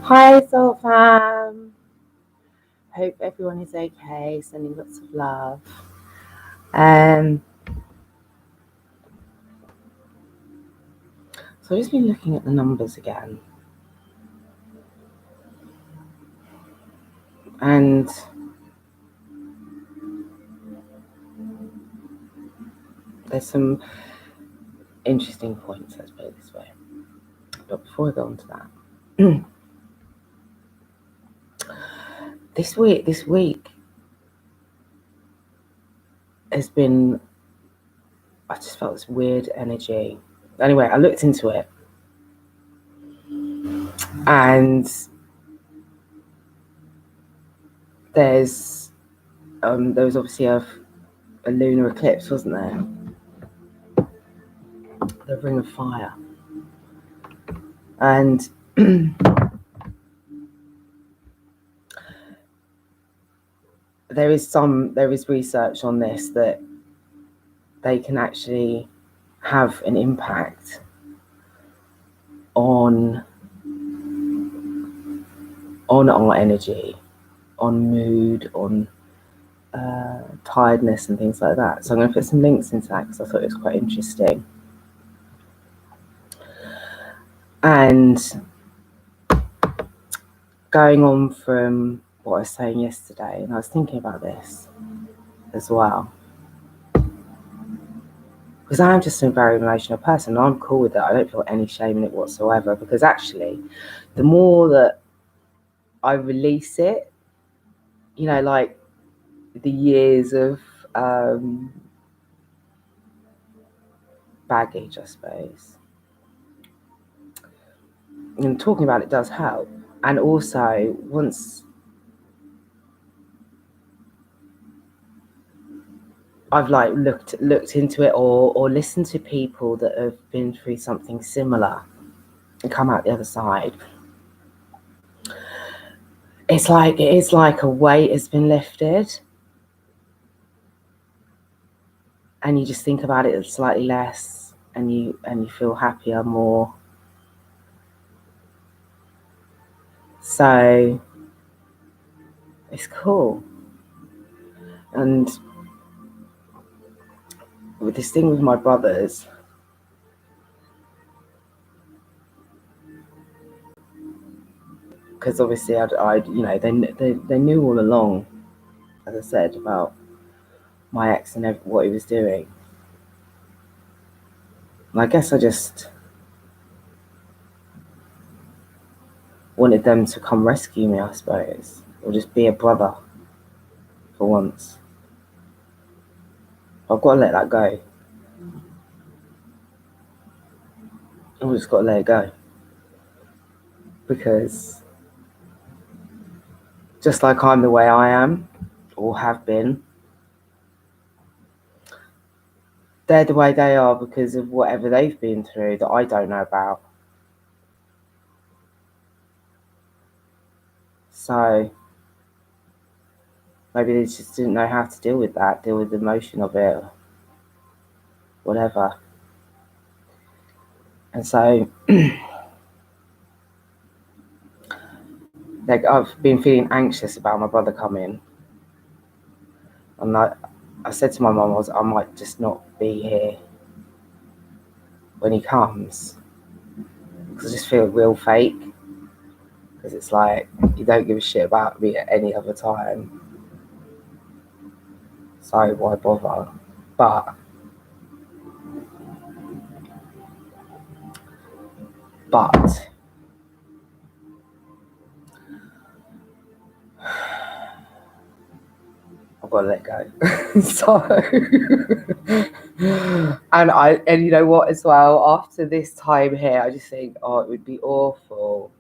Hi, Soul Fam. Hope everyone is okay. Sending lots of love. So I've just been looking at the numbers again, and there's some interesting points. Let's put it this way. But before I go on to that, this week has been. I just felt this weird energy. Anyway, I looked into it, and there was obviously a lunar eclipse, wasn't there? The Ring of Fire, and there is research on this that they can actually have an impact on our energy, on mood, on tiredness and things like that. So I'm going to put some links into that because I thought it was quite interesting. And going on from what I was saying yesterday, and I was thinking about this as well, because I'm just a very emotional person. I'm cool with it. I don't feel any shame in it whatsoever, because actually the more that I release it, like the years of baggage, I suppose, and talking about it does help. And also, once I've looked into it or listened to people that have been through something similar and come out the other side, it is like a weight has been lifted, and you just think about it slightly less, and you feel happier more. So it's cool. And with this thing with my brothers, because obviously they knew all along, as I said, about my ex and what he was doing. And I guess I just wanted them to come rescue me, I suppose, or just be a brother for once. I've got to let that go. I've just got to let it go. Because just like I'm the way I am, or have been, they're the way they are because of whatever they've been through that I don't know about. So maybe they just didn't know how to deal with the emotion of it, whatever. And so I've been feeling anxious about my brother coming. And I said to my mum, I might just not be here when he comes, because I just feel real fake, because it's like you don't give a shit about me at any other time, so why bother? But I've got to let go. So and you know what, as well, after this time here, I just think, it would be awful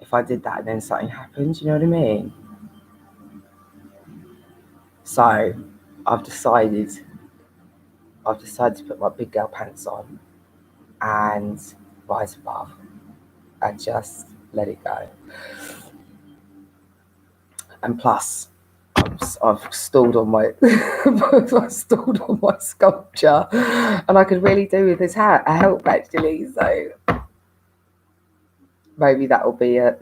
if I did that and then something happened, you know what I mean? So I've decided to put my big girl pants on and rise above and just let it go. And plus, I've stalled on my sculpture, and I could really do with this help actually. So maybe that will be a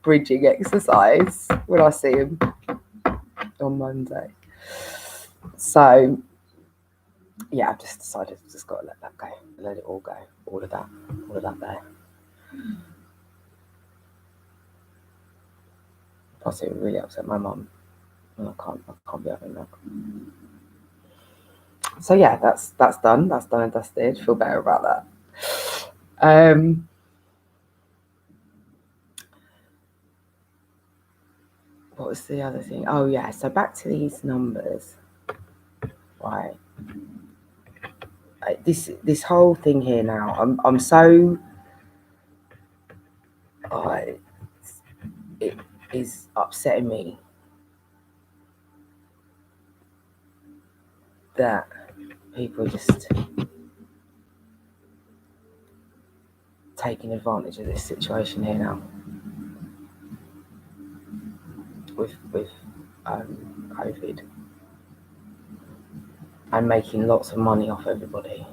bridging exercise when I see him on Monday. So yeah, I've just decided I've just got to let that go, let it all go, all of that there. Plus, it really upset my mum, and I can't be having that. So yeah, that's done. That's done and dusted. Feel better about that. What was the other thing? Oh yeah, so back to these numbers. Right. This whole thing here now, I'm so it is upsetting me that people are just taking advantage of this situation here now with COVID and making lots of money off everybody.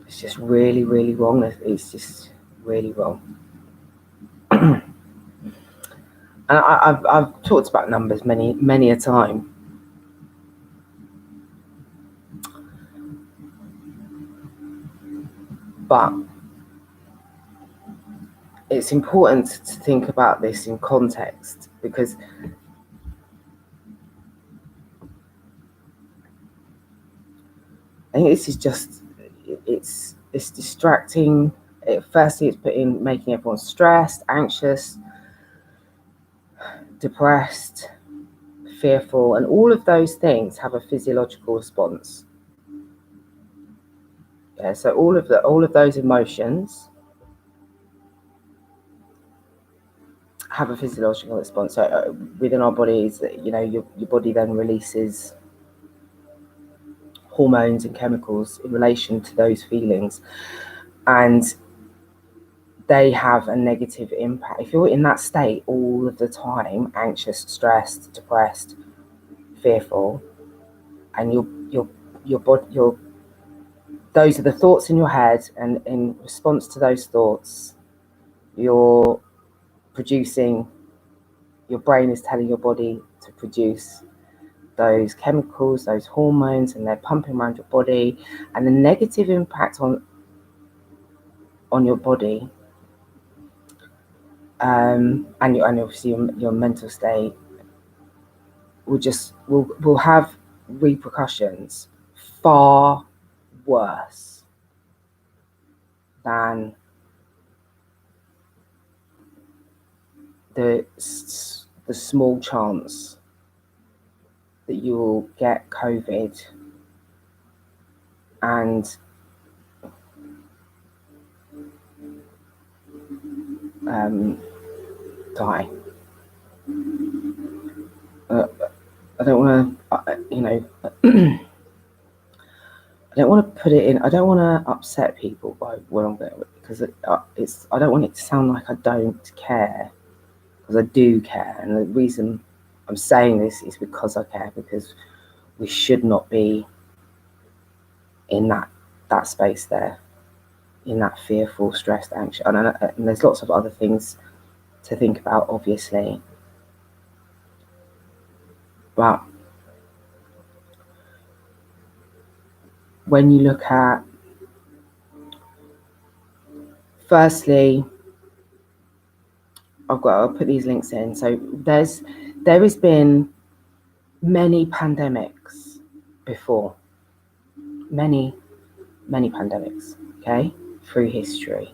It's just really, really wrong. It's just really wrong. And I've talked about numbers many a time. But it's important to think about this in context, because I think this is just, it's distracting. Firstly, it's making everyone stressed, anxious, depressed, fearful, and all of those things have a physiological response. Yeah, so all of those emotions have a physiological response. So within our bodies, your body then releases hormones and chemicals in relation to those feelings, and they have a negative impact. If you're in that state all of the time, anxious, stressed, depressed, fearful, and your body, those are the thoughts in your head, and in response to those thoughts, you're producing, your brain is telling your body to produce those chemicals, those hormones, and they're pumping around your body, and the negative impact on your body, and obviously your mental state will have repercussions far worse than the small chance that you will get COVID and die. I don't want to, I don't want to put it in. I don't want to upset people by where I'm going, because I don't want it to sound like I don't care, because I do care, and the reason I'm saying this is because I care, because we should not be in that space there, in that fearful, stressed, anxious, and there's lots of other things to think about, obviously, but when you look at, firstly, I'll put these links in. So there has been many pandemics before, many pandemics, okay, through history,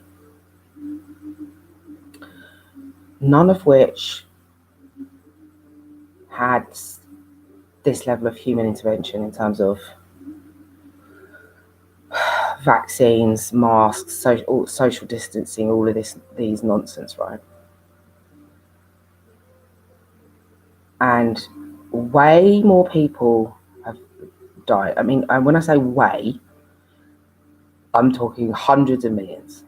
none of which had this level of human intervention in terms of vaccines, masks, social distancing, all of these nonsense, right? And way more people have died. I mean, and when I say way, I'm talking hundreds of millions.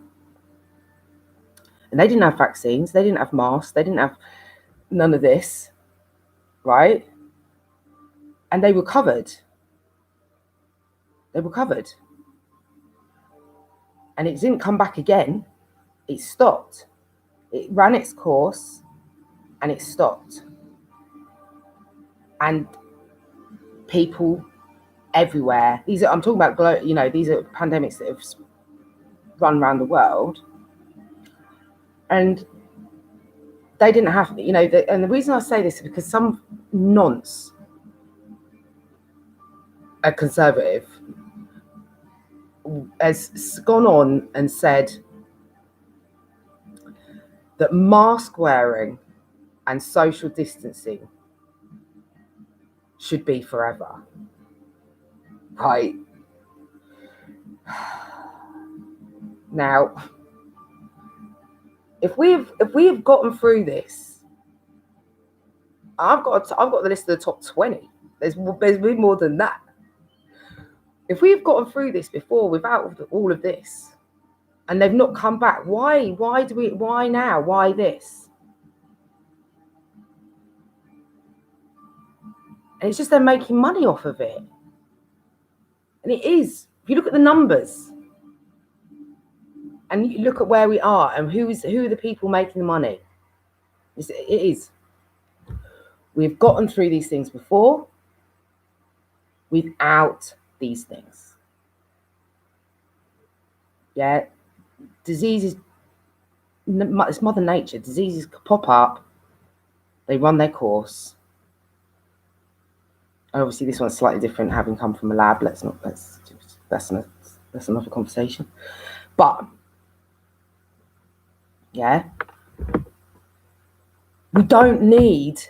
And they didn't have vaccines, they didn't have masks, they didn't have none of this, right? And they were covered. And and it didn't come back again. It stopped. It ran its course and it stopped. And people everywhere, I'm talking about, these are pandemics that have run around the world, and they didn't have, and the reason I say this is because some nonce, a conservative, has gone on and said that mask wearing and social distancing should be forever. Right. Now, if we have gotten through this, I've got the list of the top 20. There's way more than that. If we've gotten through this before without all of this, and they've not come back, why now? Why this? And it's just they're making money off of it. And it is. If you look at the numbers and you look at where we are and who are the people making the money, it is. We've gotten through these things before without these things. Yeah. Diseases, it's Mother Nature. Diseases pop up. They run their course. Obviously, this one's slightly different, having come from a lab. That's another conversation. But yeah, we don't need.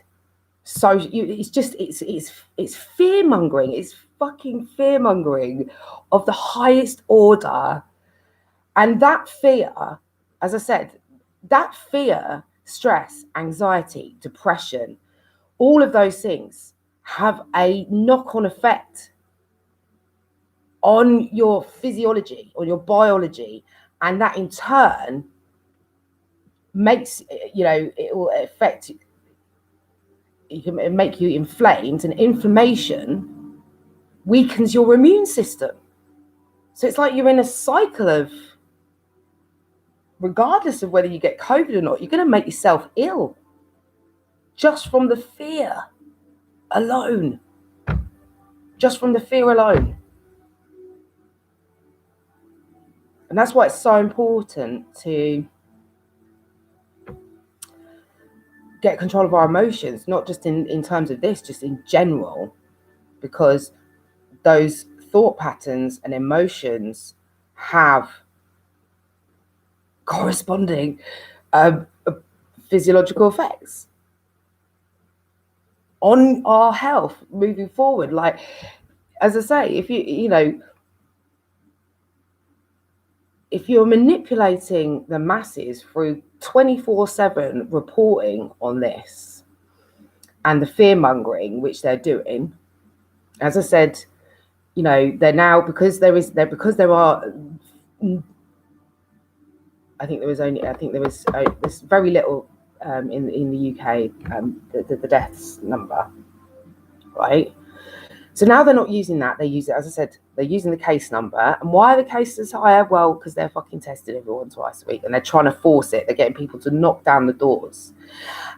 So it's fear mongering. It's fucking fear mongering of the highest order, and that fear, as I said, that fear, stress, anxiety, depression, all of those things have a knock-on effect on your physiology, on your biology, and that in turn makes, it will affect, it can make you inflamed, and inflammation weakens your immune system. So it's like you're in a cycle of, regardless of whether you get COVID or not, you're going to make yourself ill just from the fear alone. Just from the fear alone. And that's why it's so important to get control of our emotions, not just in terms of this, just in general, because those thought patterns and emotions have corresponding physiological effects on our health moving forward. Like, as I say, if you're manipulating the masses through 24/7 reporting on this and the fear mongering which they're doing, as I said, they're now, because there are, I think there was there's very little in the UK, the deaths number, right? So now they're not using that. They use it, as I said, they're using the case number. And why are the cases higher? Well, because they're fucking testing everyone twice a week and they're trying to force it. They're getting people to knock down the doors.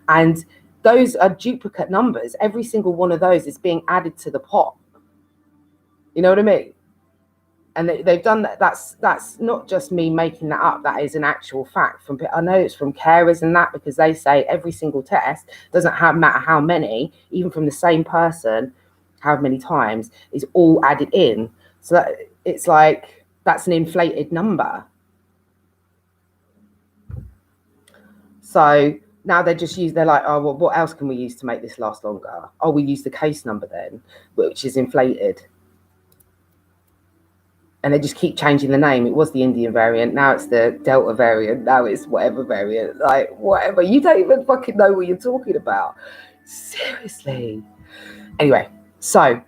And those are duplicate numbers. Every single one of those is being added to the pot. You know what I mean? And they've done that. That's not just me making that up. That is an actual fact. I know it's from carers and that, because they say every single test, doesn't matter how many, even from the same person, how many times, is all added in. So that it's like, that's an inflated number. So now they're like, oh, well, what else can we use to make this last longer? Oh, we use the case number then, which is inflated. And they just keep changing the name. It was the Indian variant. Now it's the Delta variant. Now it's whatever variant. Like, whatever. You don't even fucking know what you're talking about. Seriously. Anyway, so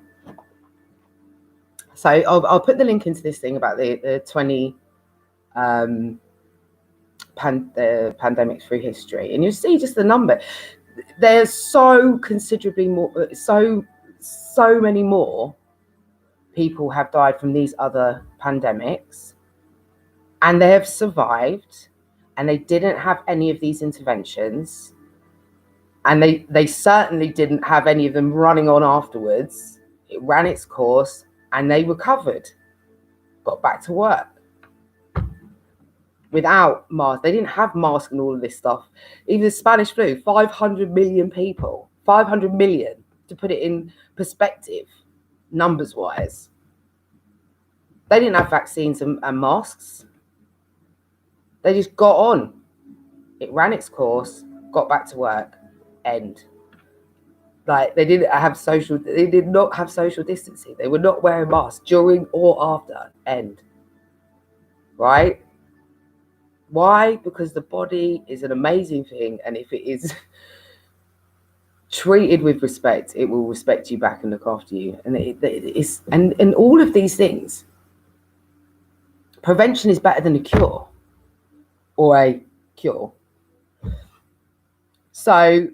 I'll put the link into this thing about the 20 pandemics through history. And you'll see just the number. There's so considerably more, so many more people have died from these other pandemics, and they have survived, and they didn't have any of these interventions, and they certainly didn't have any of them running on afterwards. It ran its course, and they recovered, got back to work without masks. They didn't have masks and all of this stuff. Even the Spanish flu, 500 million people, 500 million, to put it in perspective, numbers wise. They didn't have vaccines and masks. They just got on. It ran its course, got back to work, end. Like, they did not have social distancing. They were not wearing masks during or after, end. Right? Why? Because the body is an amazing thing, and if it is treated with respect, it will respect you back and look after you. And it's and all of these things. Prevention is better than a cure, or a cure. So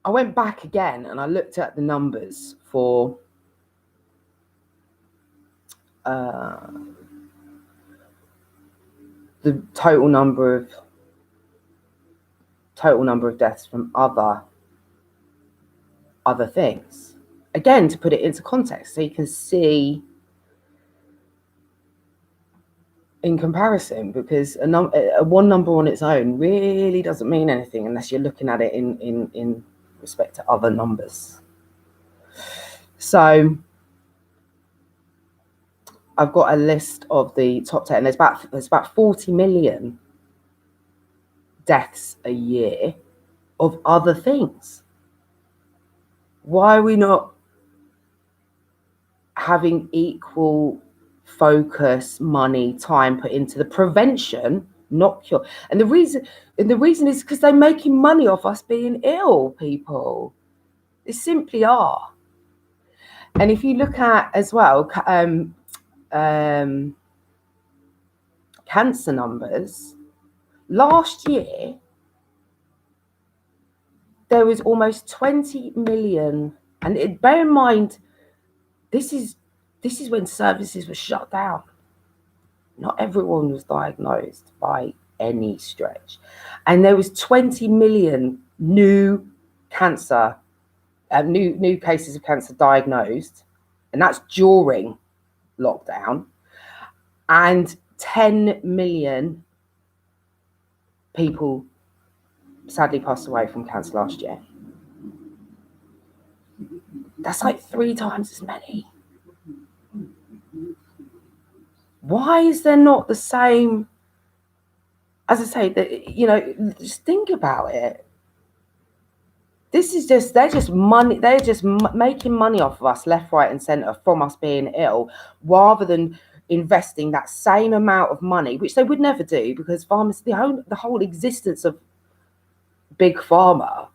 I went back again and I looked at the numbers for the total number of deaths from other things. Again, to put it into context, so you can see in comparison, because a one number on its own really doesn't mean anything unless you're looking at it in respect to other numbers. So I've got a list of the top 10. There's about 40 million deaths a year of other things. Why are we not having equal focus, money, time put into the prevention, not cure? And the reason is because they're making money off us being ill, people. They simply are. And if you look at as well cancer numbers, last year there was almost 20 million, and bear in mind, this is when services were shut down. Not everyone was diagnosed by any stretch, and there was 20 million new cancer, new cases of cancer diagnosed, and that's during lockdown, and 10 million people sadly passed away from cancer last year. That's like 3 times as many. Why is there not the same? As I say, that, just think about it. This is just, they're just making money off of us left, right, and centre from us being ill, rather than investing that same amount of money, which they would never do, because the whole existence of big pharma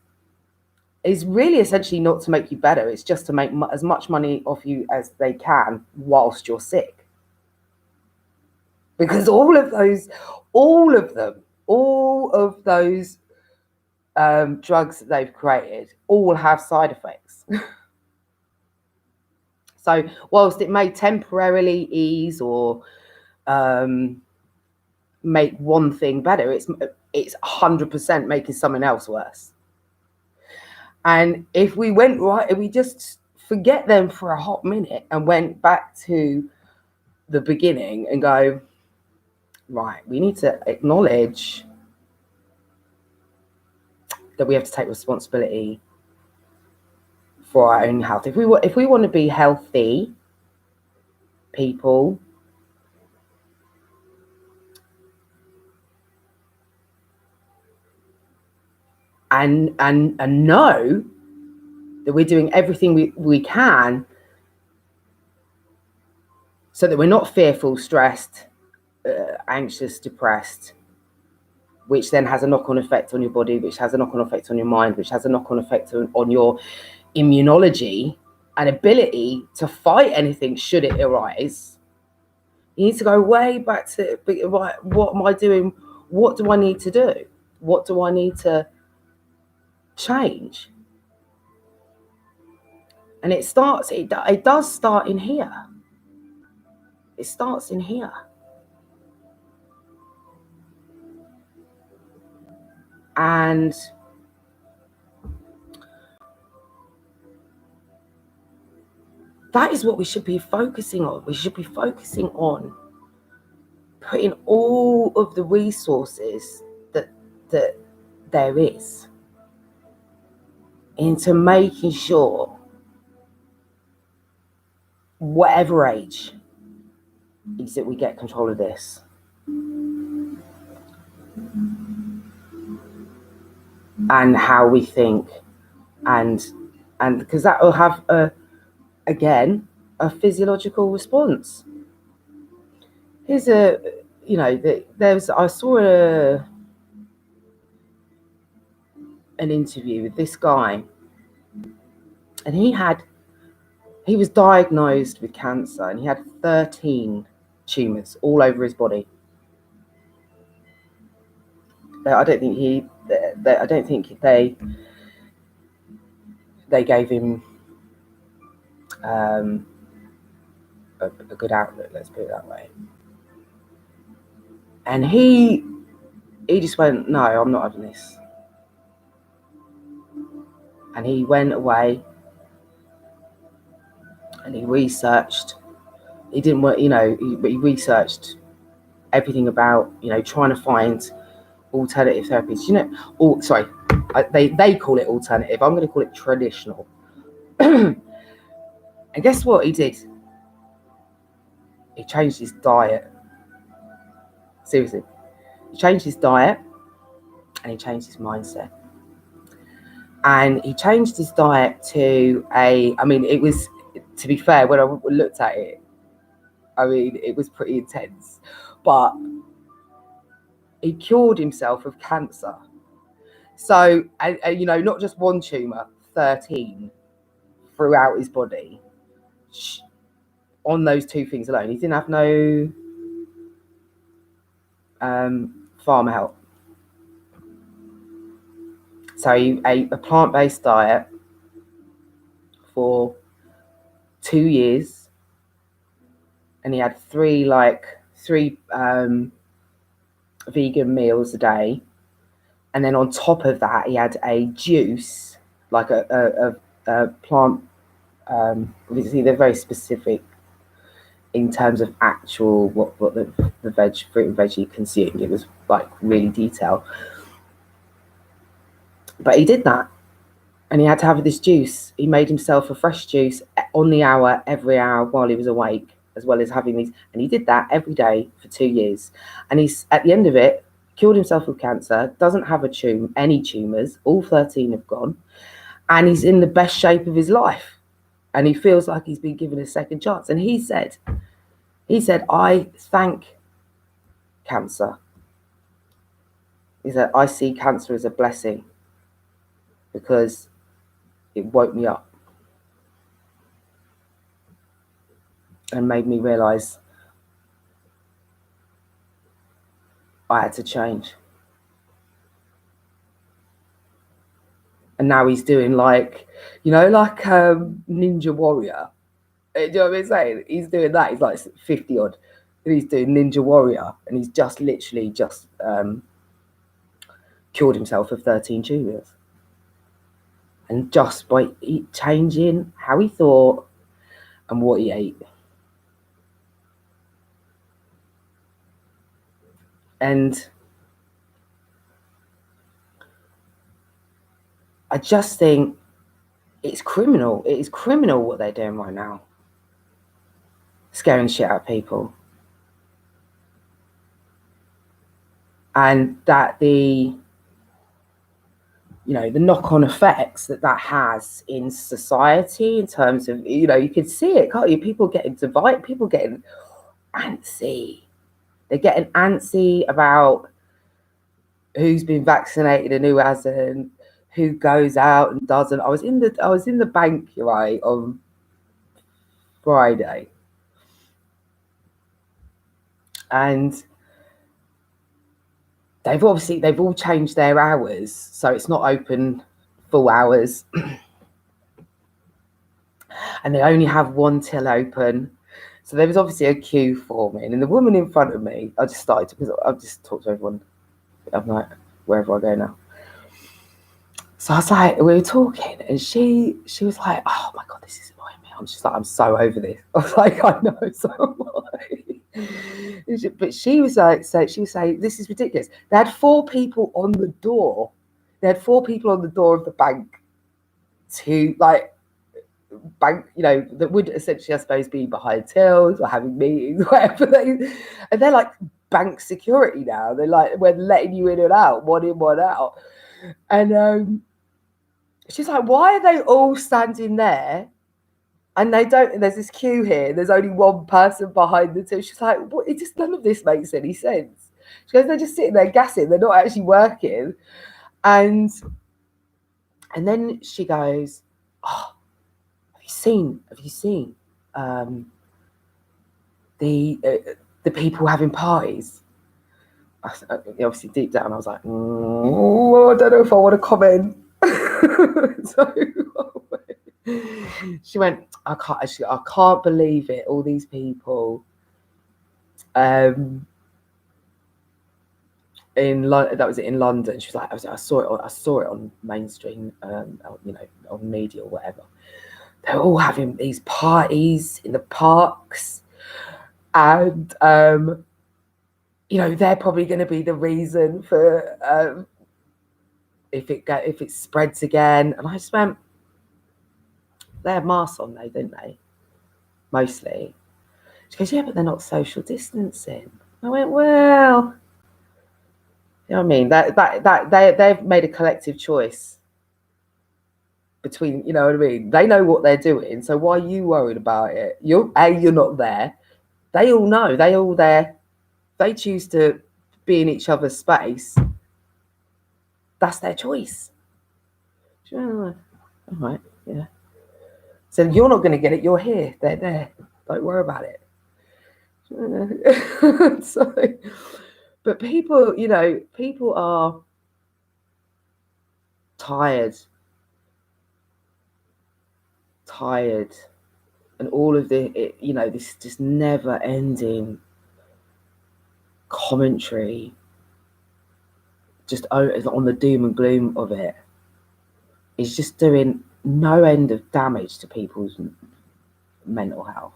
is really essentially not to make you better. It's just to make as much money off you as they can whilst you're sick. Because all of those drugs that they've created all have side effects. So whilst it may temporarily ease or make one thing better, it's 100% making something else worse. And if we just forget them for a hot minute and went back to the beginning and go, right, we need to acknowledge that we have to take responsibility for our own health. If we want to be healthy people, and know that we're doing everything we can so that we're not fearful, stressed, anxious, depressed, which then has a knock-on effect on your body, which has a knock-on effect on your mind, which has a knock-on effect on your immunology and ability to fight anything should it arise. You need to go way back to, right, what am I doing? What do I need to do? What do I need to change? And it does start in here. It starts in here. And that is what we should be focusing on. We should be focusing on putting all of the resources that there is into making sure, whatever age, is that we get control of this. And how we think, and because that will have a physiological response. Here's I saw an interview with this guy, and he was diagnosed with cancer, and he had 13 tumors all over his body. I don't think they gave him a good outlet, let's put it that way. And he just went, no, I'm not having this. And he went away and he researched. He didn't work, he researched everything about, trying to find alternative therapies. They call it alternative. I'm going to call it traditional. And guess what he did? He changed his diet. Seriously. He changed his diet and he changed his mindset. And he changed his diet to it was, to be fair, when I looked at it, it was pretty intense. But he cured himself of cancer. So, not just one tumour, 13 throughout his body. On those two things alone. He didn't have no pharma help. So he ate a plant-based diet for 2 years, and he had three vegan meals a day, and then on top of that he had a juice, like a plant. Obviously they're very specific in terms of actual what the fruit and veg he consumed. It was like really detailed. But he did that, and he had to have this juice. He made himself a fresh juice on the hour, every hour while he was awake, as well as having these. And he did that every day for 2 years. And he's, at the end of it, cured himself of cancer, doesn't have any tumours, all 13 have gone, and he's in the best shape of his life. And he feels like he's been given a second chance. And he said, I thank cancer. He said, I see cancer as a blessing because it woke me up and made me realise I had to change. And now he's doing Ninja Warrior. Do you know what I'm saying? He's doing that. He's like 50 odd. And he's doing Ninja Warrior. And he's just literally cured himself of 13 tumours. And just by changing how he thought and what he ate. And I just think it's criminal. It is criminal what they're doing right now. Scaring shit out of people. And that the knock-on effects that has in society in terms of, you can see it, can't you? People getting divided, people getting antsy. They're getting antsy about who's been vaccinated and who hasn't, who goes out and doesn't. I was in the bank, right, on Friday. And they've all changed their hours, so it's not open full hours. And they only have one till open. So there was obviously a queue forming, and the woman in front of me, I just started because I've just talked to everyone. I'm like, wherever I go now. So I was like, we were talking, and she was like, "Oh my god, this is annoying me." I'm just like, "I'm so over this." I was like, "I know, so am I." But she was like, she was saying, "This is ridiculous." They had 4 people on the door. They had 4 people on the door of the bank to like bank, that would essentially, I suppose, be behind tills or having meetings, whatever and they're like bank security now. They're like, we're letting you in and out, one in, one out. And she's like, why are they all standing there? And there's this queue here. There's only one person behind the till. She's like, what? None of this makes any sense. She goes, they're just sitting there gassing. They're not actually working. And then she goes, oh, have you seen the people having parties? Obviously, deep down, I was like, I don't know if I want to comment. So she went, I can't believe it. All these people, that was in London. She was like, I saw it on mainstream, on media or whatever. They're all having these parties in the parks, and they're probably going to be the reason for if it spreads again. And I just went, they had masks on, though, didn't they? Mostly. She goes, yeah, but they're not social distancing. I went, well, you know what I mean? That they've made a collective choice between, you know what I mean? They know what they're doing, so why are you worried about it? You're not there. They all know. They all there. They choose to be in each other's space. That's their choice. All right, yeah. So you're not going to get it. You're here. They're there. Don't worry about it. So, but people are tired, and all of this just never-ending commentary, just on the doom and gloom of it, is just doing no end of damage to people's mental health.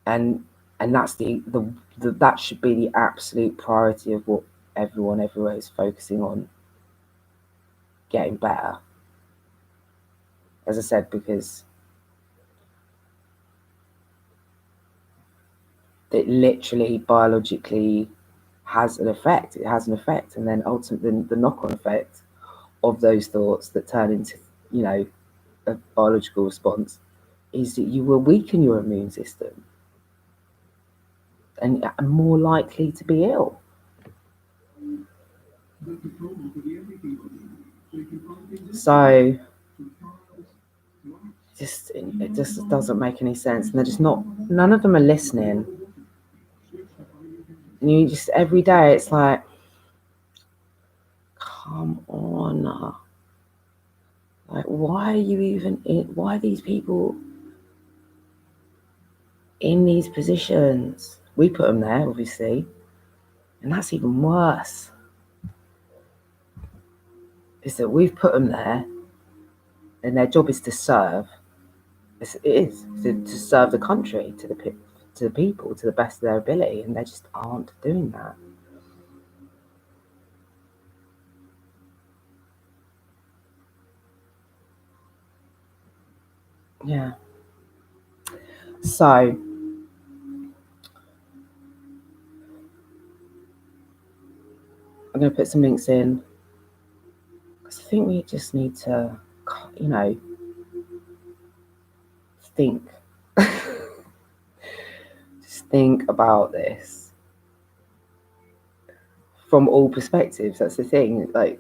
And that's that should be the absolute priority of what everyone everywhere is focusing on, getting better. As I said, because it literally biologically has an effect. It has an effect, and then ultimately the knock-on effect of those thoughts that turn into a biological response is that you will weaken your immune system and are more likely to be ill. So it just doesn't make any sense, and they're just none of them are listening. And you just, every day it's like, come on, like, why are you even why are these people in these positions? We put them there, obviously, and that's even worse, is that we've put them there and their job is to serve. It is to serve the country, to the people, to the best of their ability, and they just aren't doing that. Yeah. So I'm going to put some links in, because I think we just need to, think. Just think about this from all perspectives. That's the thing. Like,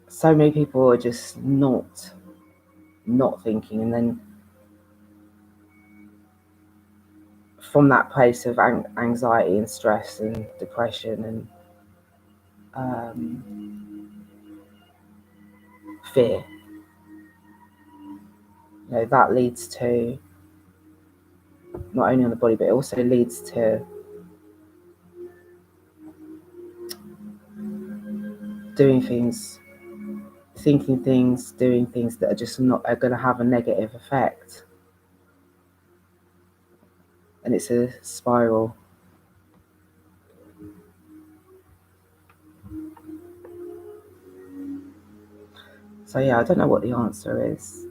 so many people are just not thinking, and then from that place of anxiety and stress and depression and fear, that leads to, not only on the body, but it also leads to doing things, thinking things, doing things that are just not are going to have a negative effect. And it's a spiral. So yeah, I don't know what the answer is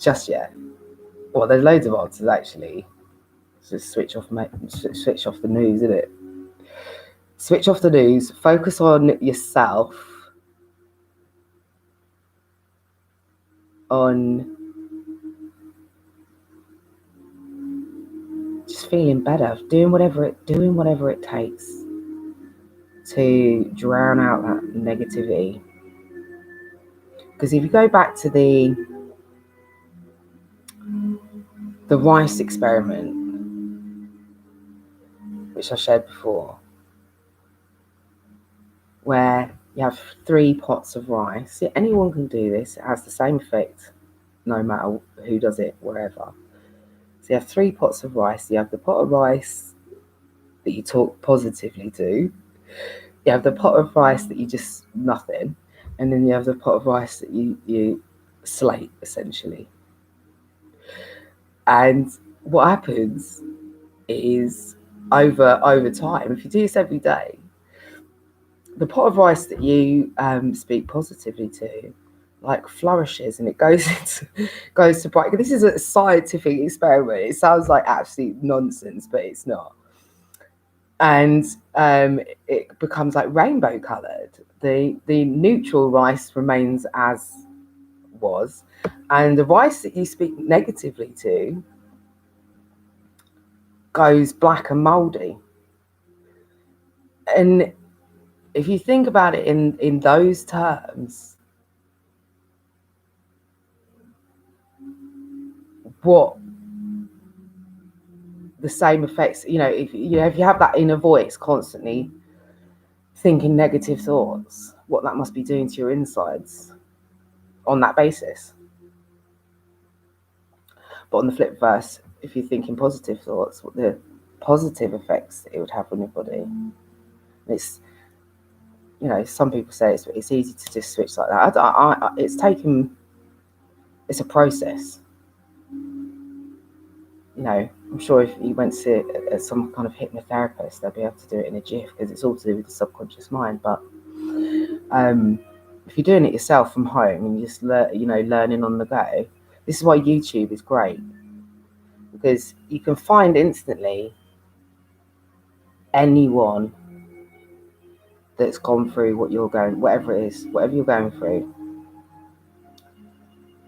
just yet. Well, there's loads of answers actually. Just switch off the news, isn't it? Switch off the news. Focus on yourself. On just feeling better, doing whatever it takes to drown out that negativity. Because if you go back to the rice experiment, which I shared before, where you have 3 pots of rice. Anyone can do this. It has the same effect no matter who does it, wherever. So you have 3 pots of rice. You have the pot of rice that you talk positively to. You have the pot of rice that you just nothing. And then you have the pot of rice that you slate, essentially. And what happens is over time, if you do this every day, the pot of rice that you speak positively to, like, flourishes, and it goes to bright. This is a scientific experiment. It sounds like absolute nonsense, but it's not. And it becomes like rainbow coloured. The neutral rice remains as was, and the rice that you speak negatively to goes black and mouldy. And if you think about it in those terms, what the same effects, if you have that inner voice constantly thinking negative thoughts, what that must be doing to your insides on that basis. But on the flip verse, if you're thinking positive thoughts, what the positive effects it would have on your body. It's, some people say it's easy to just switch like that. It's a process. I'm sure if you went to some kind of hypnotherapist, they'll be able to do it in a jiff, because it's all to do with the subconscious mind. But if you're doing it yourself from home and you just learning on the go, this is why YouTube is great, because you can find instantly anyone that's gone through whatever you're going through.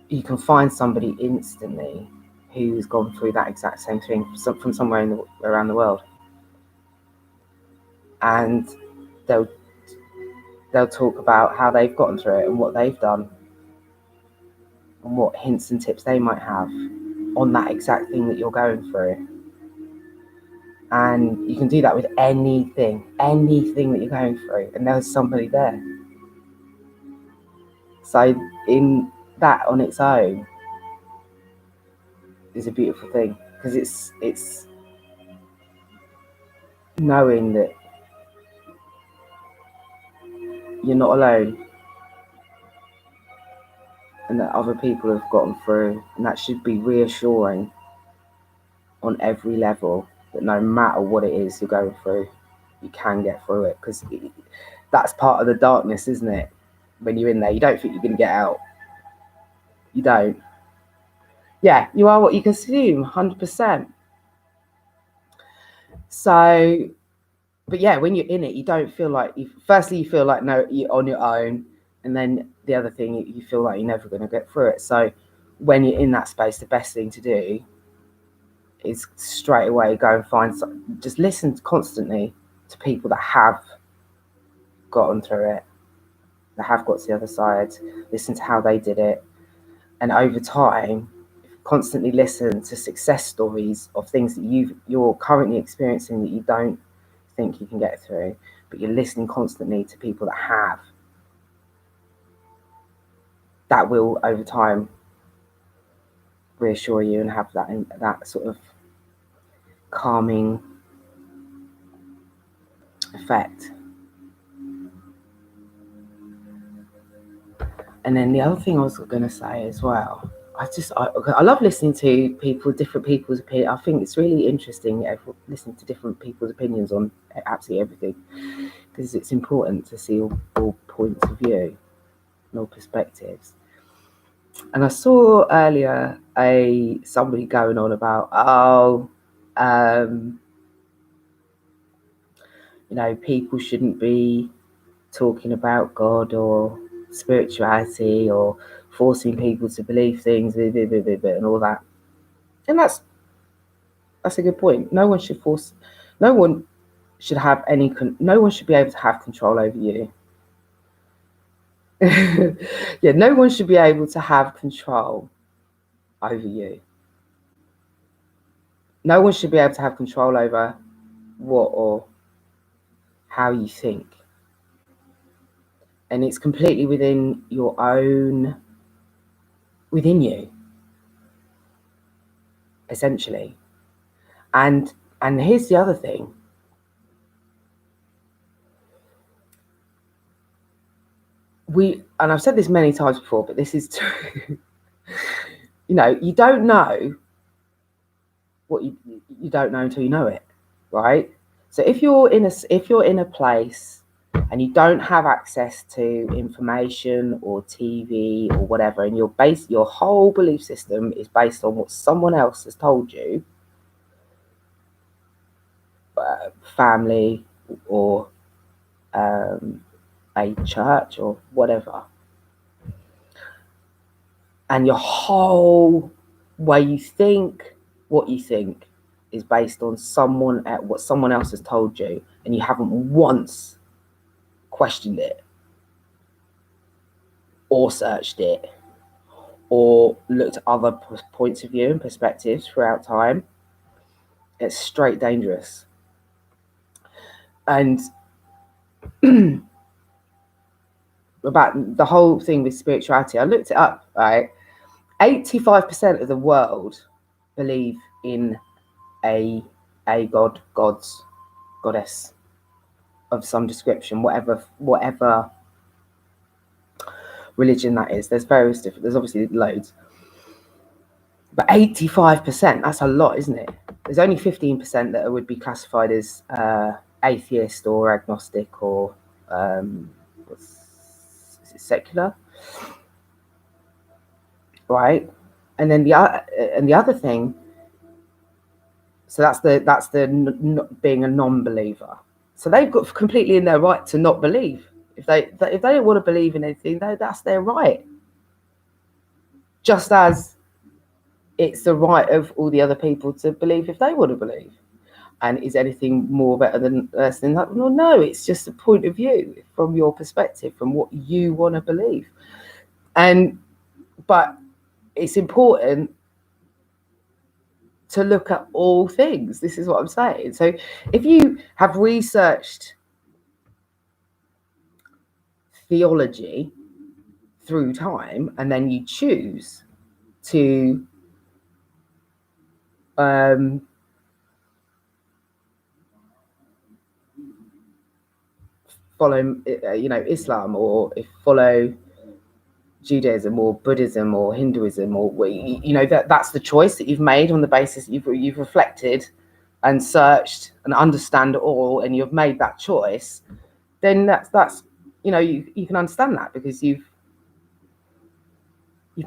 You can find somebody instantly who's gone through that exact same thing from somewhere around the world, and they'll talk about how they've gotten through it and what they've done and what hints and tips they might have on that exact thing that you're going through. And you can do that with anything that you're going through, and there's somebody there. So in that on its own is a beautiful thing, because it's knowing that you're not alone and that other people have gotten through, and that should be reassuring on every level, that no matter what it is you're going through, you can get through it, because that's part of the darkness, isn't it? When you're in there, you don't think you're going to get out. You don't. Yeah, you are what you consume, 100%. So, but yeah, when you're in it, you don't feel like you feel like, no, you're on your own, and then the other thing, you feel like you're never going to get through it. So when you're in that space, the best thing to do is straight away go and find just listen constantly to people that have gotten through it, that have got to the other side. Listen to how they did it, and over time, constantly listen to success stories of things that you're currently experiencing that you don't think you can get through, but you're listening constantly to people that have. That will over time reassure you and have that sort of calming effect. And then the other thing I was going to say as well, I love listening to different people's opinions. I think it's really interesting listening to different people's opinions on absolutely everything, because it's important to see all points of view and all perspectives. And I saw earlier somebody going on about, people shouldn't be talking about God or spirituality or forcing people to believe things and all that. And that's a good point. No one should no one should be able to have control over you. Yeah, no one should be able to have control over you. No one should be able to have control over what or how you think. And it's completely within you. Essentially. And here's the other thing. And I've said this many times before, but this is true. You don't know what you don't know until you know it, right? So if you're in a place and you don't have access to information or TV or whatever, and your whole belief system is based on what someone else has told you, family or a church or whatever, and your whole way you think, what you think, is based on what someone else has told you, and you haven't once questioned it or searched it or looked at other points of view and perspectives throughout time, it's straight dangerous. And about the whole thing with spirituality, I looked it up, right? 85% of the world believe in a goddess of some description, whatever religion that is. There's obviously loads, but 85%, that's a lot, isn't it? There's only 15% that would be classified as atheist or agnostic or secular, right? And then the other thing, so that's the being a non-believer. So they've got completely in their right to not believe. If they don't want to believe in anything, that's their right. Just as it's the right of all the other people to believe if they want to believe. And is anything more better than less than that? Well, no, it's just a point of view from your perspective, from what you want to believe. But it's important to look at all things. This is what I'm saying. So if you have researched theology through time and then you choose to follow Islam, or follow Judaism or Buddhism or Hinduism, or that's the choice that you've made on the basis you've reflected and searched and understand it all, and you've made that choice, then that's you can understand that because you've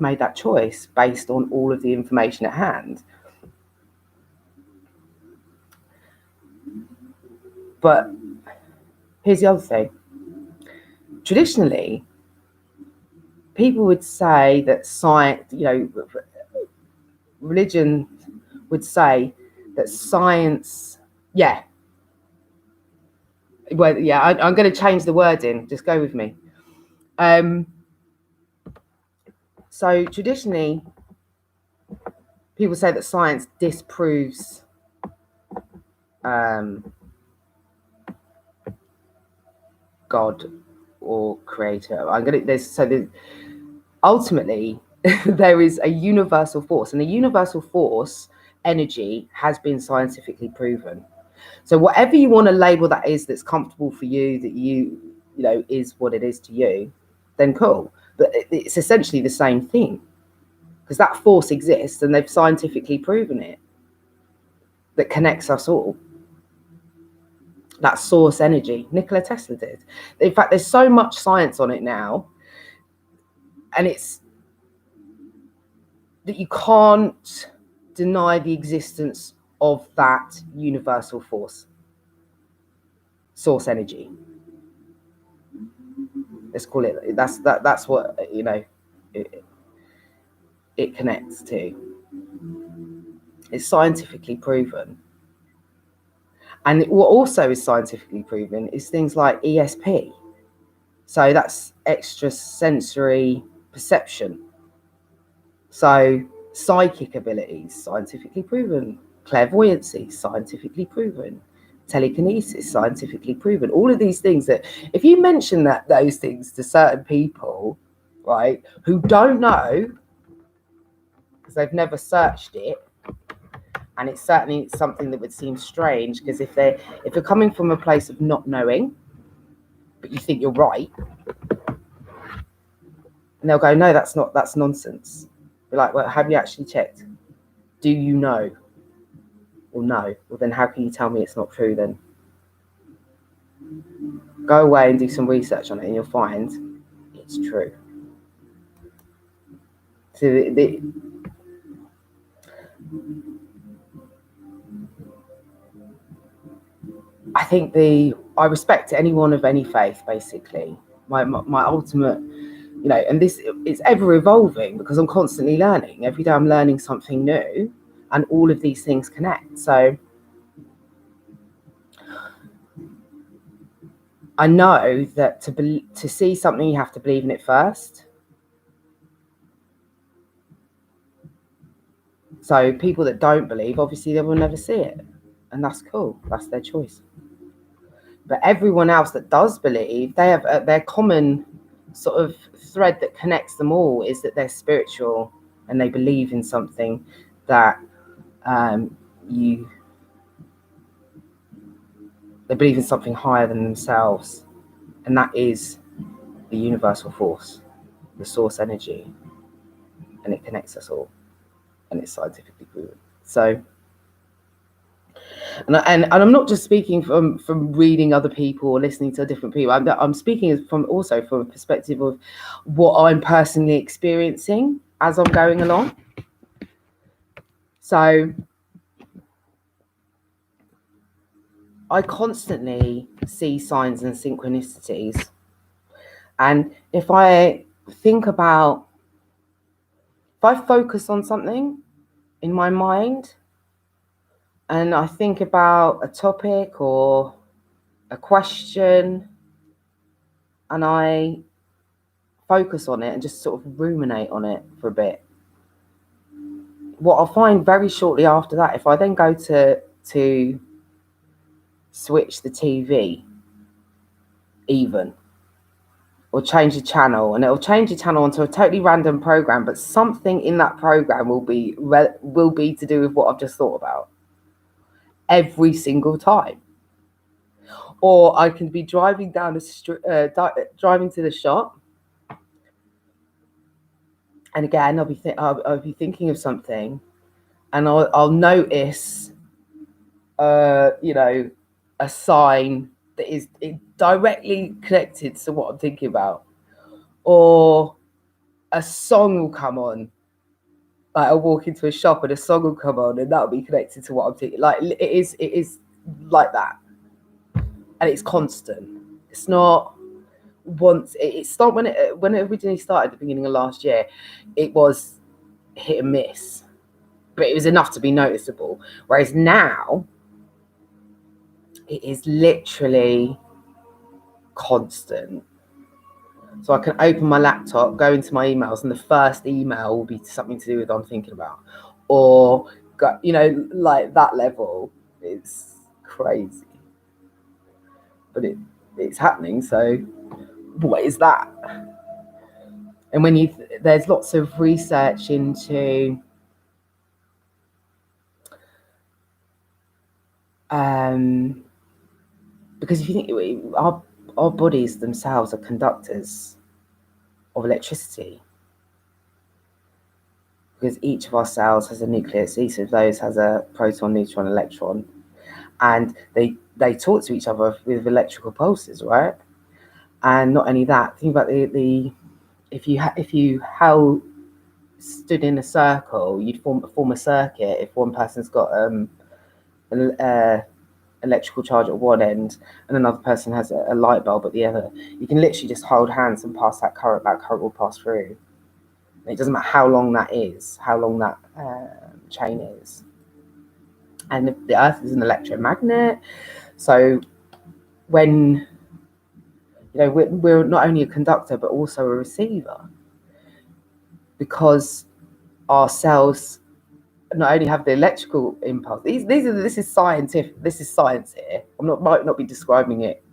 made that choice based on all of the information at hand. But here's the other thing. Traditionally, people would say that science, religion would say that science, I'm going to change the wording. Just go with me. So traditionally, people say that science disproves God or creator. Ultimately, there is a universal force, and the universal force energy has been scientifically proven. So whatever you want to label that is, that's comfortable for you, that you is what it is to you, then cool. But it's essentially the same thing, because that force exists and they've scientifically proven it, that connects us all. That source energy. Nikola Tesla did. In fact, there's so much science on it now, and it's that you can't deny the existence of that universal force, source energy. Let's call it. That's what it connects to. It's scientifically proven. And what also is scientifically proven is things like ESP. So that's extrasensory perception. So psychic abilities, scientifically proven. Clairvoyancy, scientifically proven. Telekinesis, scientifically proven. All of these things that, if you mention those things to certain people, right, who don't know, because they've never searched it, and it's certainly something that would seem strange, because if you're coming from a place of not knowing, but you think you're right, and they'll go, no, that's nonsense. Be like, well, have you actually checked? Do you know? Well, no. Well, then how can you tell me it's not true then? Go away and do some research on it, and you'll find it's true. So I think I respect anyone of any faith, basically. My ultimate, and this is ever evolving, because I'm constantly learning. Every day I'm learning something new, and all of these things connect. So I know that to see something, you have to believe in it first. So people that don't believe, obviously they will never see it, and that's cool. That's their choice. But everyone else that does believe, they have their common sort of thread that connects them all is that they're spiritual, and they believe in something that they believe in something higher than themselves, and that is the universal force, the source energy, and it connects us all, and it's scientifically proven. So, and I'm not just speaking from reading other people or listening to different people. I'm speaking from a perspective of what I'm personally experiencing as I'm going along. So I constantly see signs and synchronicities, and if I focus on something in my mind, and I think about a topic or a question, and I focus on it and just sort of ruminate on it for a bit, what I'll find very shortly after that, if I then go to switch the TV even, or change the channel, and it'll change the channel onto a totally random program, but something in that program will be to do with what I've just thought about every single time. Or I can be driving down the street, driving to the shop, and again I'll be thinking of something, and I'll notice a sign that is directly connected to what I'm thinking about, or a song will come on. Like, I'll walk into a shop and a song will come on, and that'll be connected to what I'm thinking. Like, it is like that, and it's constant. It's not once. It's not when it originally started at the beginning of last year. It was hit and miss, but it was enough to be noticeable. Whereas now, it is literally constant. So I can open my laptop, go into my emails, and the first email will be something to do with what I'm thinking about, or like that level. It's crazy, but it's happening. So what is that? And when there's lots of research into because if you think our bodies themselves are conductors of electricity, because each of our cells has a nucleus. Each of those has a proton, neutron, electron, and they talk to each other with electrical pulses, right? And not only that, think about the if you stood in a circle, you'd form a circuit if one person's got an electrical charge at one end and another person has a light bulb at the other. You can literally just hold hands and pass that current will pass through. It doesn't matter how long that is, how long that chain is. And the Earth is an electromagnet, so when we're not only a conductor but also a receiver, because our cells not only have the electrical impulse. This is scientific. This is science here. Might not be describing it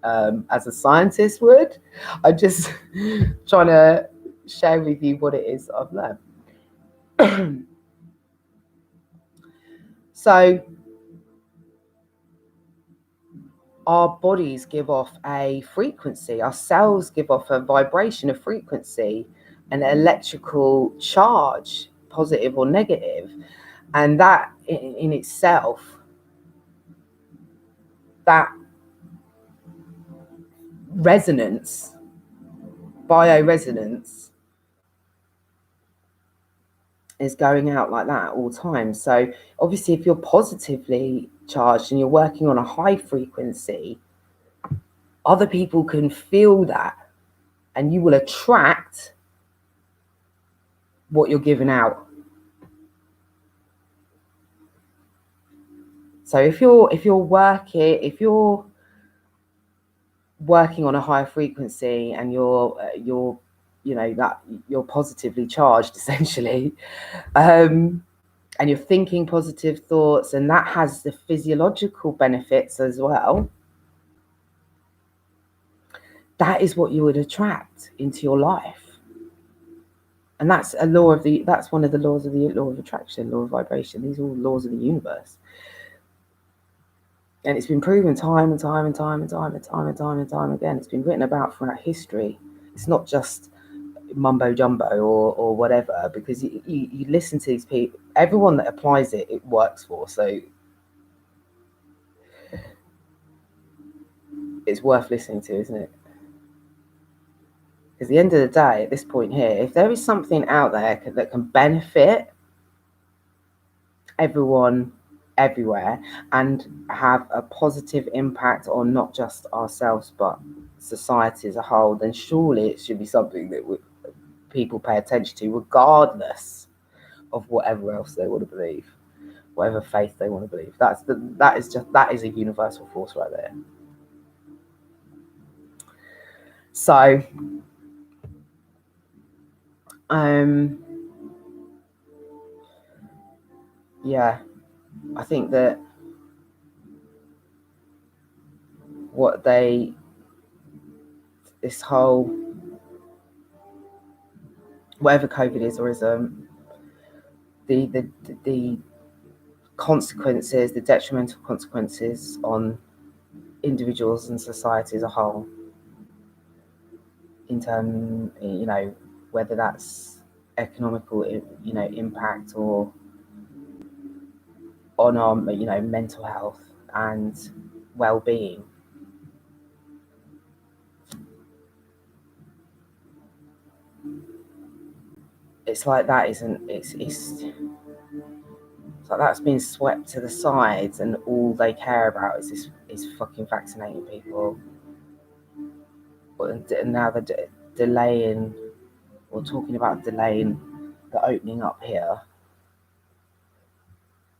as a scientist would. I'm just trying to share with you what it is I've learned. So our bodies give off a frequency. Our cells give off a vibration, a frequency, an electrical charge, positive or negative, and that in itself, that resonance, bioresonance, is going out like that all the time. So obviously, if you're positively charged and you're working on a high frequency, other people can feel that, and you will attract what you're giving out. So if you're working on a higher frequency and you're positively charged essentially, and you're thinking positive thoughts, and that has the physiological benefits as well, that is what you would attract into your life. And that's that's one of the laws of the law of attraction, law of vibration. These are all laws of the universe. And it's been proven time and time again. It's been written about throughout history. It's not just mumbo jumbo or whatever, because you listen to these people, everyone that applies it, it works for. So it's worth listening to, isn't it? Because at the end of the day, at this point here, if there is something out there that can benefit everyone everywhere and have a positive impact on not just ourselves but society as a whole, then surely it should be something that people pay attention to, regardless of whatever else they want to believe, whatever faith they want to believe. That is a universal force right there. So yeah, I think that this whole, whatever COVID is or isn't, the consequences, the detrimental consequences on individuals and society as a whole, in terms, whether that's economical, impact, or on our, mental health and well-being. It's like that isn't. It's like that's been swept to the sides, and all they care about is fucking vaccinating people. And now they're delaying, or talking about delaying the opening up here.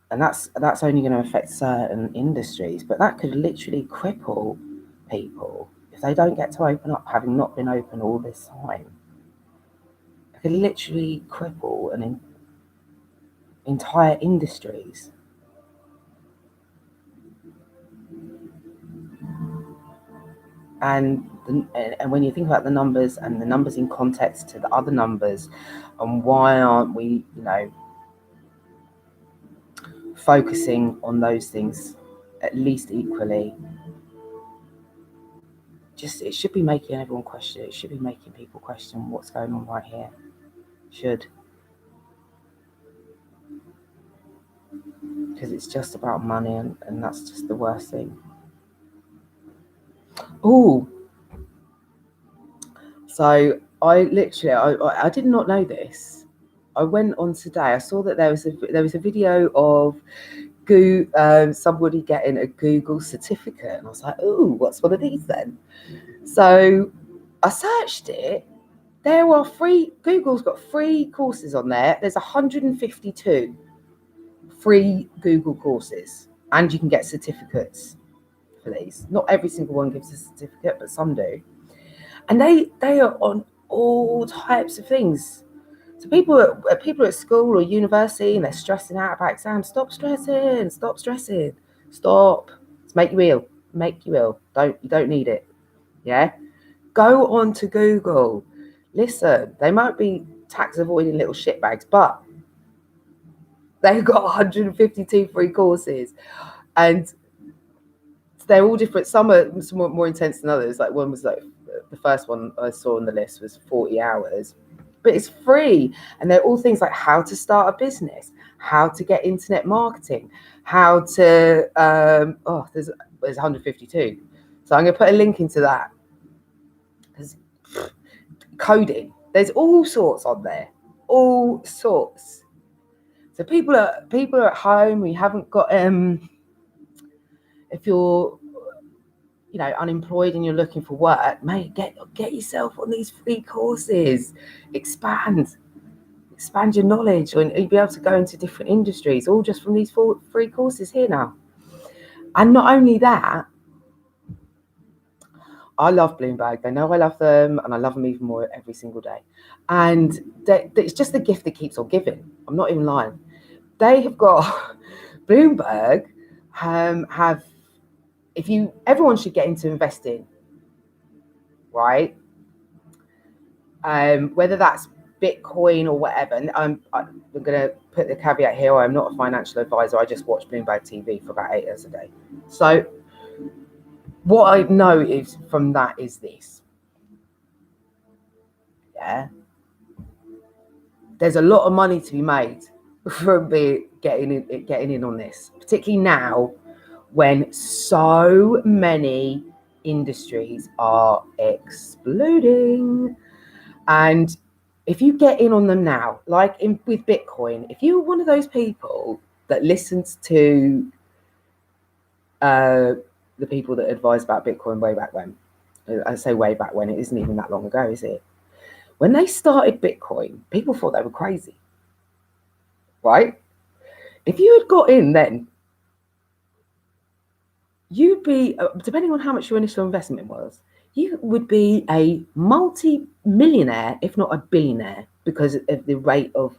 And that's only going to affect certain industries, but that could literally cripple people if they don't get to open up, having not been open all this time. It could literally cripple entire industries. And when you think about the numbers, and the numbers in context to the other numbers, and why aren't we, focusing on those things at least equally? it should be making everyone question. It should be making people question what's going on right here. Should. Because it's just about money, and that's just the worst thing. Oh, so I did not know this. I went on today. I saw that there was a video of somebody getting a Google certificate, and I was like, "Oh, what's one of these then?" So I searched it. There are Google's got free courses on there. There's 152 free Google courses, and you can get certificates for these. Not every single one gives a certificate, but some do. And they are on all types of things. So people at school or university, and they're stressing out about exams. Stop stressing. Stop stressing. Stop. It's make you ill. Make you ill. You don't need it. Yeah. Go on to Google. Listen, they might be tax avoiding little shitbags, but they've got 152 free courses, and they're all different. Some are more intense than others. Like one was like the first one I saw on the list was 40 hours, but it's free, and they're all things like how to start a business, how to get internet marketing, how to there's 152. So I'm going to put a link into that. Coding, there's all sorts on there, all sorts. So people are at home. We haven't got if you're unemployed and you're looking for work, mate, get yourself on these free courses. Expand your knowledge, and you'll be able to go into different industries, all just from these free courses here now. And not only that, I love Bloomberg. They know I love them, and I love them even more every single day. And it's just the gift that keeps on giving. I'm not even lying. They have got Bloomberg have. Everyone should get into investing, right? Whether that's Bitcoin or whatever. And I'm going to put the caveat here. I'm not a financial advisor. I just watch Bloomberg TV for about 8 hours a day. So what I know is from that is this. Yeah. There's a lot of money to be made from getting in on this, particularly now when so many industries are exploding. And if you get in on them now, like with Bitcoin, if you're one of those people that listens to the people that advised about Bitcoin way back when, I say way back when, it isn't even that long ago, is it? When they started Bitcoin, people thought they were crazy, right? If you had got in then, you'd be, depending on how much your initial investment was, you would be a multi-millionaire, if not a billionaire, because of the rate of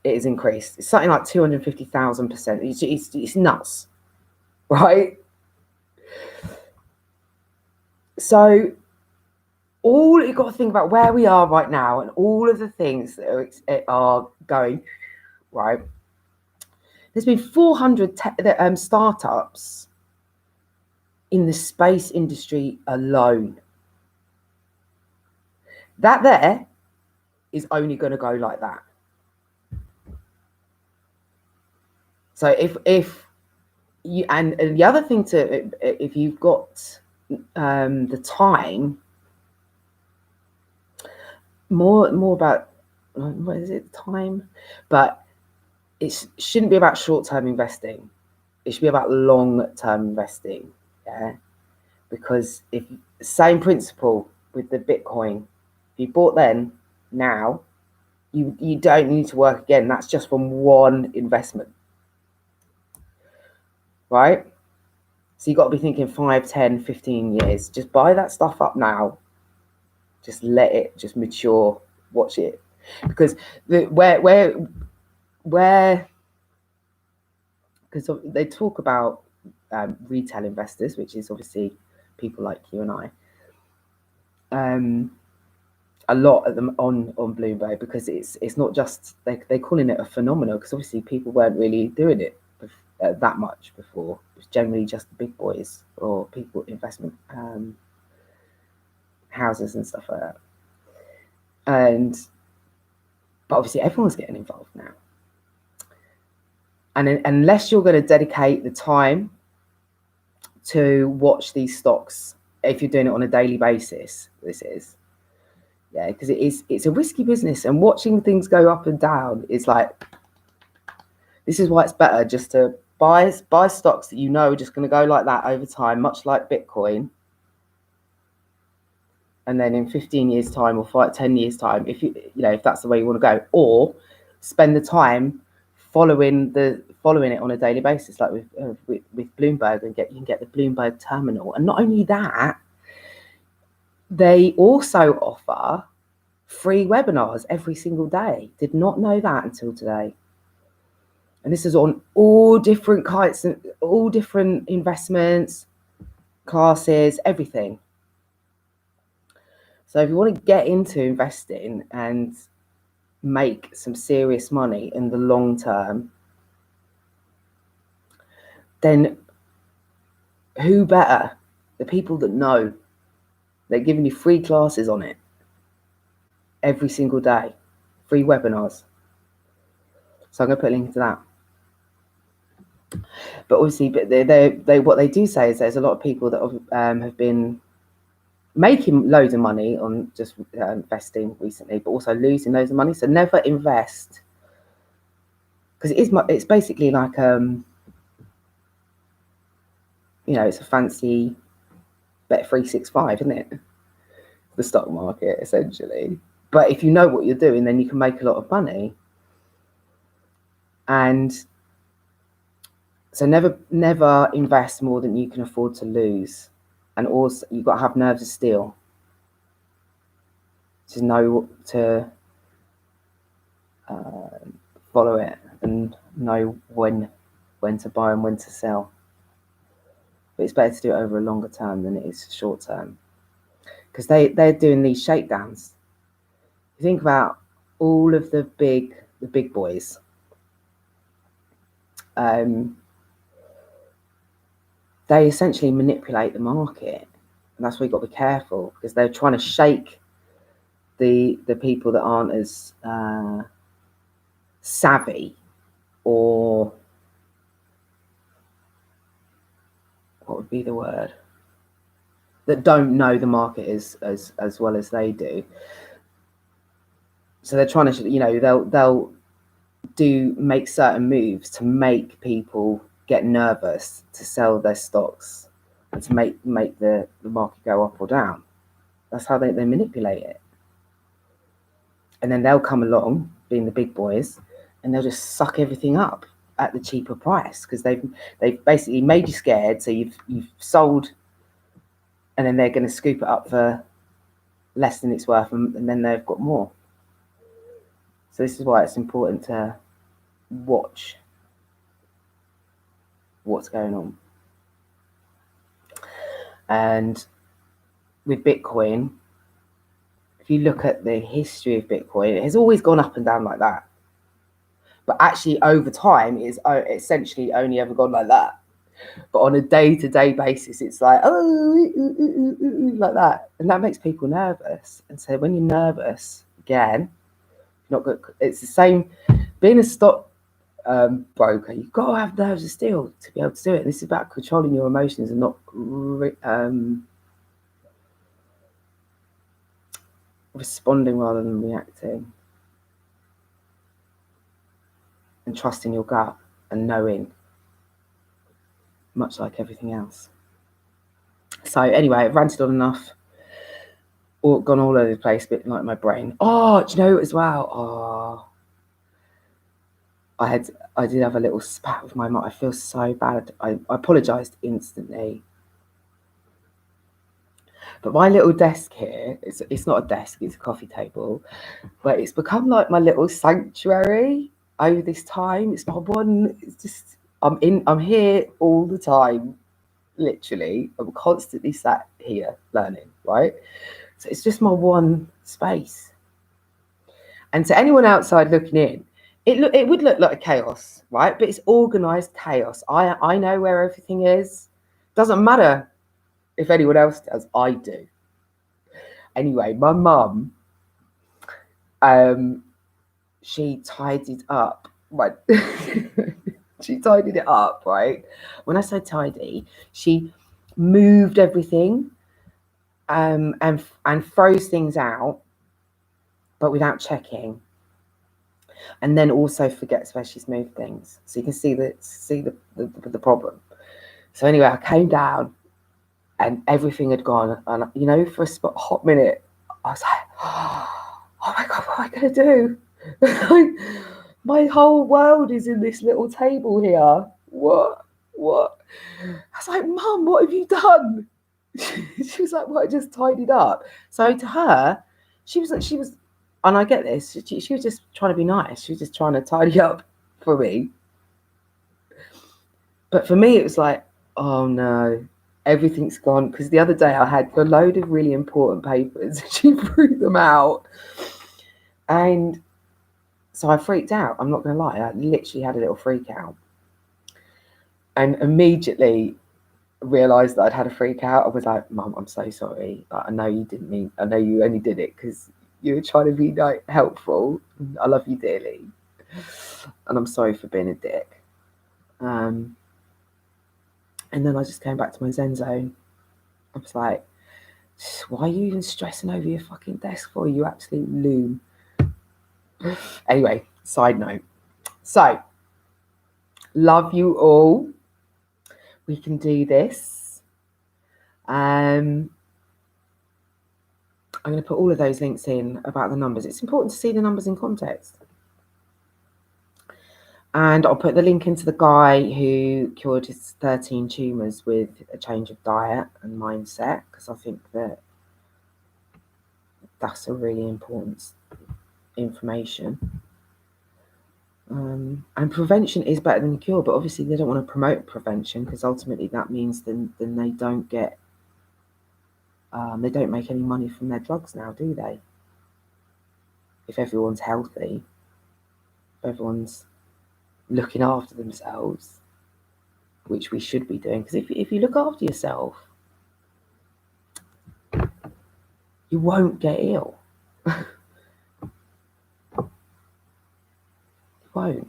it is increased. It's something like 250,000%. It's nuts, right? So all you've got to think about where we are right now and all of the things that are going, right? There's been 400 startups in the space industry alone. That there is only going to go like that. So if you, and the other thing if you've got the time, more about, what is it, time? But it shouldn't be about short-term investing. It should be about long-term investing, yeah? Because same principle with the Bitcoin. If you bought then, now, you don't need to work again. That's just from one investment, right? So you've got to be thinking 5, 10, 15 years. Just buy that stuff up now. Just let it just mature. Watch it. Because because they talk about retail investors, which is obviously people like you and I, a lot of them on Bloomberg, because it's not just they're calling it a phenomenon, because obviously people weren't really doing it that much before. It was generally just the big boys or people investment houses and stuff like that. But obviously everyone's getting involved now. And unless you're going to dedicate the time to watch these stocks, if you're doing it on a daily basis, because it's a risky business, and watching things go up and down is like, this is why it's better just to buy stocks that you know are just going to go like that over time, much like Bitcoin. And then in 15 years time or 10 years time, if if that's the way you want to go, or spend the time following it on a daily basis, like with Bloomberg, and you can get the Bloomberg terminal. And not only that, they also offer free webinars every single day. Did not know that until today. And this is on all different kinds, all different investments, classes, everything. So if you want to get into investing and make some serious money in the long term, then who better? The people that know. They're giving you free classes on it every single day, free webinars. So I'm going to put a link to that. But obviously, they what they do say is there's a lot of people that have been making loads of money on just investing recently, but also losing loads of money. So never invest, because it's basically like it's a fancy Bet365, isn't it? The stock market, essentially. But if you know what you're doing, then you can make a lot of money. And so never invest more than you can afford to lose. And also, you've got to have nerves of steel to know to follow it and know when to buy and when to sell. But it's better to do it over a longer term than it is short term, because they're doing these shakedowns. You think about all of the big boys. They essentially manipulate the market, and that's why you've got to be careful, because they're trying to shake the people that aren't as savvy, or what would be the word, that don't know the market as well as they do. So they're trying to, they'll make certain moves to make people get nervous to sell their stocks and to make the market go up or down. That's how they manipulate it. And then they'll come along, being the big boys, and they'll just suck everything up at the cheaper price, because they've basically made you scared. So you've sold, and then they're going to scoop it up for less than it's worth, and then they've got more. So this is why it's important to watch what's going on. And with Bitcoin, if you look at the history of Bitcoin, it has always gone up and down like that. But actually, over time, it's essentially only ever gone like that. But on a day-to-day basis, it's like, like that. And that makes people nervous. And so when you're nervous, again, not good. It's the same. Being a stock broker, you've got to have nerves of steel to be able to do it. And this is about controlling your emotions and not responding rather than reacting, and trusting your gut and knowing, much like everything else. So anyway, I've ranted on enough, or gone all over the place, a bit like my brain. Oh, do you know as well? Oh, I did have a little spat with my mum. I feel so bad. I apologised instantly. But my little desk here, it's not a desk, it's a coffee table, but it's become like my little sanctuary over this time. It's my one, it's just, I'm here all the time, literally. I'm constantly sat here learning, right? So it's just my one space. And to anyone outside looking in, it would look like chaos, right? But it's organized chaos. I know where everything is. Doesn't matter if anyone else does. I do. Anyway, my mum, she tidied up. Right. She tidied it up, right? When I say tidy, she moved everything, and froze things out, but without checking. And then also forgets where she's moved things. So you can see the problem. So anyway, I came down and everything had gone. And you know, for a hot minute, I was like, oh my God, what am I going to do? Like, my whole world is in this little table here. What? I was like, Mum, what have you done? She was like, well, I just tidied up. So to her, she was, and I get this, she was just trying to be nice. She was just trying to tidy up for me. But for me, it was like, oh no, everything's gone. Because the other day I had a load of really important papers. She threw them out. And so I freaked out. I'm not going to lie. I literally had a little freak out. And immediately realised that I'd had a freak out. I was like, Mum, I'm so sorry. I know you didn't mean, I know you only did it because you were trying to be like helpful. I love you dearly. And I'm sorry for being a dick. And then I just came back to my Zen zone. I was like, why are you even stressing over your fucking desk for, you absolute loon? Anyway, side note. So, love you all. We can do this. I'm going to put all of those links in about the numbers. It's important to see the numbers in context. And I'll put the link into the guy who cured his 13 tumours with a change of diet and mindset, because I think that that's a really important information. And prevention is better than cure, but obviously they don't want to promote prevention because ultimately that means then they don't get, they don't make any money from their drugs now, do they? If everyone's healthy, if everyone's looking after themselves, which we should be doing, because if you look after yourself, you won't get ill. You won't.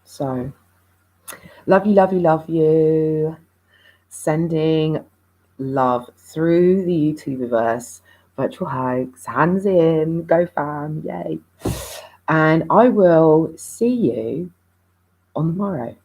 So, love you, love you, love you. Sending love through the YouTubeverse. Virtual hugs, hands in, go fam, yay. And I will see you on the morrow.